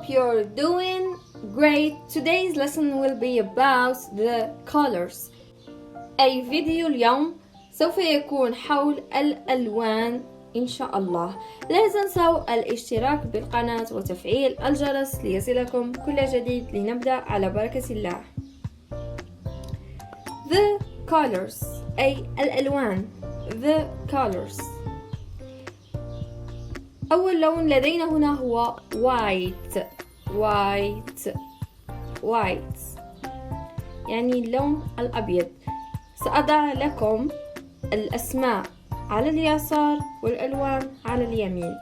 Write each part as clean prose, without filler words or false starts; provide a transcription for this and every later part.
you're doing great. Today's lesson will be about the colors. أي فيديو اليوم سوف يكون حول الألوان إن شاء الله. لا تنسوا الاشتراك بالقناة وتفعيل الجرس ليصلكم كل جديد. لنبدأ على بركة الله. The colors أي الألوان. The colors. أول لون لدينا هنا هو white. يعني اللون الأبيض. سأضع لكم الأسماء على اليسار والألوان على اليمين.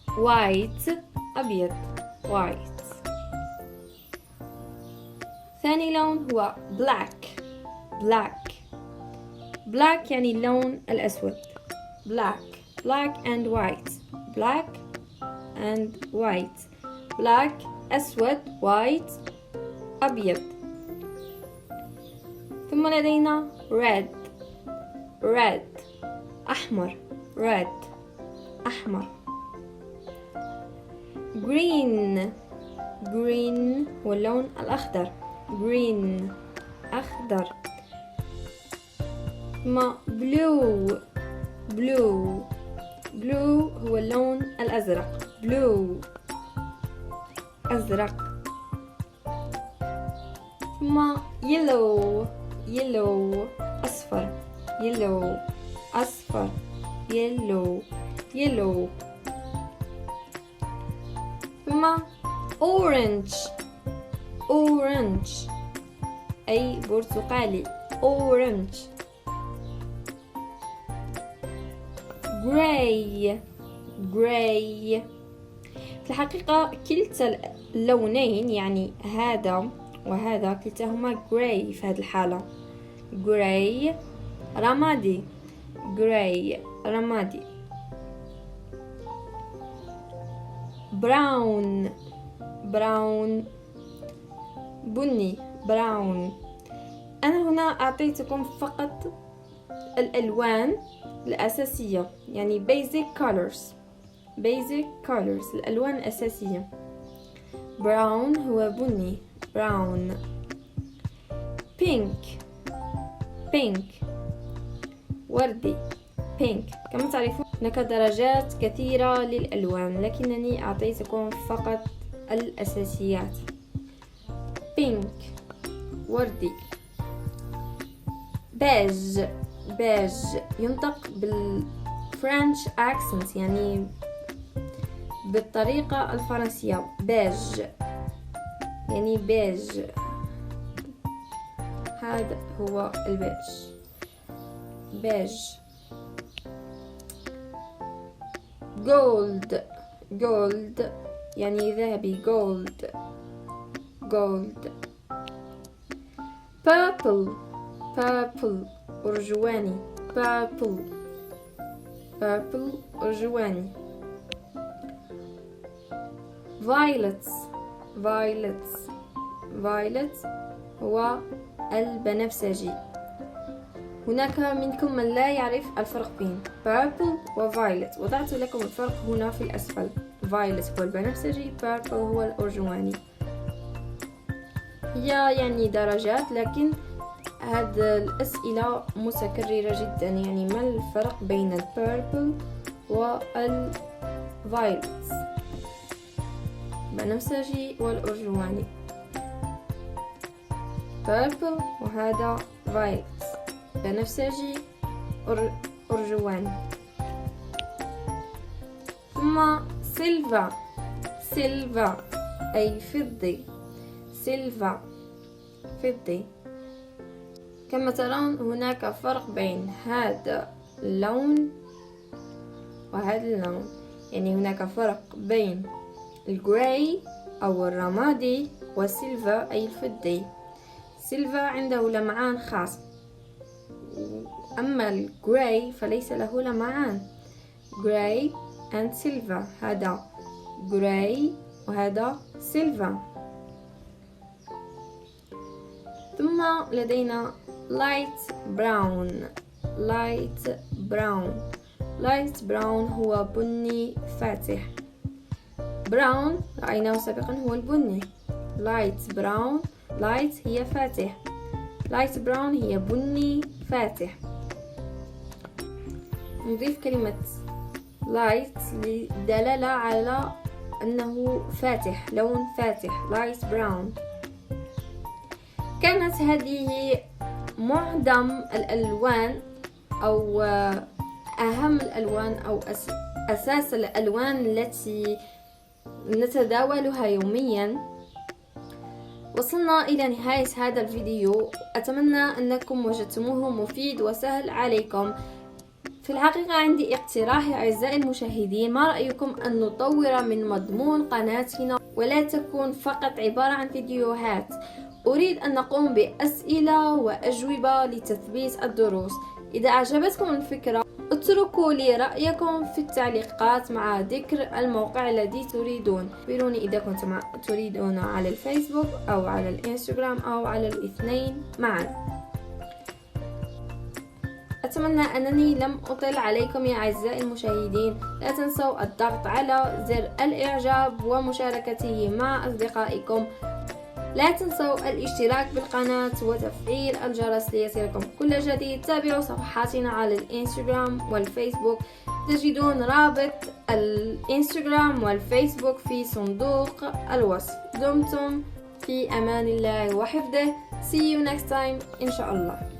white أبيض white. ثاني لون هو black يعني اللون الأسود. black and white. black أسود white أبيض. ثم لدينا red أحمر. green هو اللون الأخضر. أخضر. ثم blue هو اللون الأزرق. أزرق. ثم yellow أصفر. ثم orange أي برتقالي. gray. في الحقيقة كلتا اللونين يعني هذا وهذا كلتاهما gray في هذه الحالة. gray رمادي. brown بني. أنا هنا أعطيتكم فقط الألوان الأساسية يعني basic colors الألوان الأساسية. brown هو بني. pink وردي. كما تعرفون هناك درجات كثيرة للألوان لكنني أعطيتكم فقط الأساسيات. pink وردي. beige ينطق بالفرنش accent يعني بالطريقة الفرنسية. beige يعني بيج. هذا هو البيج. gold يعني ذهبي. gold. purple أرجواني. أرجواني. violet هو البنفسجي. هناك منكم من لا يعرف الفرق بين purple و violet. وضعت لكم الفرق هنا في الأسفل. violet هو البنفسجي. purple هو الأرجواني. هي يعني درجات لكن هذه الأسئلة متكررة جدا. يعني ما الفرق بين البيربل والفايلت؟ بنفسجي والأرجواني. بيربل وهذا فايلت. بنفسجي أرجواني. ثم سيلفا أي فضي. فضي. كما ترون هناك فرق بين هذا اللون وهذا اللون. يعني هناك فرق بين الجراي أو الرمادي والسيلفا أي الفضي. سيلفا عنده لمعان خاص، أما الجراي فليس له لمعان. جراي and سيلفا. هذا جراي وهذا سيلفا. ثم لدينا light brown هو بني فاتح. براون رأيناه سابقا هو البني. لايت براون، لايت هي فاتح، لايت براون هي بني فاتح. نضيف كلمة لايت للدلالة على أنه فاتح، لون فاتح، لايت براون. كانت هذه معظم الألوان أو أهم الألوان أو أساس الألوان التي نتداولها يوميا. وصلنا إلى نهاية هذا الفيديو، أتمنى أنكم وجدتموه مفيد وسهل عليكم. في الحقيقة عندي اقتراح أعزائي المشاهدين، ما رأيكم أن نطور من مضمون قناتنا ولا تكون فقط عبارة عن فيديوهات؟ أريد أن نقوم بأسئلة وأجوبة لتثبيت الدروس. إذا أعجبتكم الفكرة اتركوا لي رأيكم في التعليقات مع ذكر الموقع الذي تريدون. أخبروني إذا كنتم تريدون على الفيسبوك أو على الانستغرام أو على الاثنين معا. أتمنى أنني لم أطل عليكم يا أعزائي المشاهدين. لا تنسوا الضغط على زر الإعجاب ومشاركته مع أصدقائكم. لا تنسوا الاشتراك بالقناة وتفعيل الجرس ليصلكم كل جديد. تابعوا صفحاتنا على الانستغرام والفيسبوك، تجدون رابط الانستغرام والفيسبوك في صندوق الوصف. دمتم في أمان الله وحفظه. See you next time إن شاء الله.